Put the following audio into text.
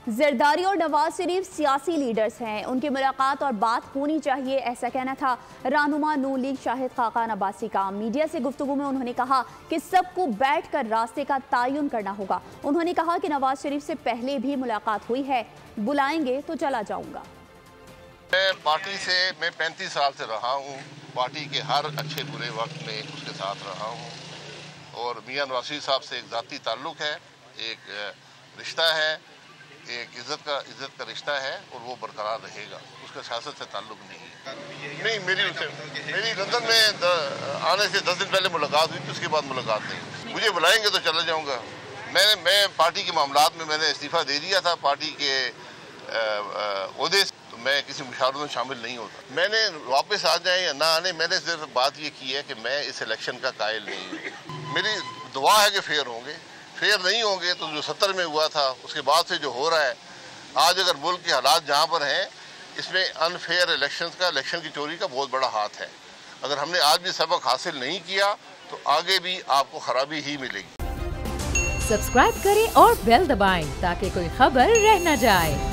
जरदारी और नवाज शरीफ सियासी लीडर्स हैं, उनकी मुलाकात और बात होनी चाहिए, ऐसा कहना था रहनुमा नून लीग शाहिद खाकान अब्बासी का। मीडिया से गुफ्तगू में उन्होंने कहा कि सबको बैठकर रास्ते का तयन करना होगा। उन्होंने कहा कि नवाज शरीफ से पहले भी मुलाकात हुई है, बुलाएंगे तो चला जाऊंगा। मैं पार्टी से 35 साल से रहा हूँ, पार्टी के हर अच्छे बुरे वक्त में उसके साथ रहा हूँ और मियां नवाज शरीफ साहब से एक ज़ाती ताल्लुक़ है, एक रिश्ता है, एक इज्जत का रिश्ता है और वो बरकरार रहेगा। उसका सियासत से ताल्लुक़ नहीं। मेरी लंदन में आने से 10 दिन पहले मुलाकात हुई थी, उसके बाद मुलाकात नहीं। मुझे बुलाएंगे तो चला जाऊंगा। मैं पार्टी के मामलात में मैंने इस्तीफ़ा दे दिया था पार्टी के ओहदे से, तो मैं किसी मुशावरत में शामिल नहीं होता। मैंने वापस आ जाए या ना आने, मैंने सिर्फ बात ये की है कि मैं इस इलेक्शन का कायल नहीं हूँ। मेरी दुआ है कि फेयर होंगे, फेयर नहीं होंगे तो जो 70 में हुआ था उसके बाद से जो हो रहा है, आज अगर मुल्क के हालात जहाँ पर हैं, इसमें अनफेयर इलेक्शन की चोरी का बहुत बड़ा हाथ है। अगर हमने आज भी सबक हासिल नहीं किया तो आगे भी आपको खराबी ही मिलेगी। सब्सक्राइब करें और बेल दबाएं ताकि कोई खबर रह न जाए।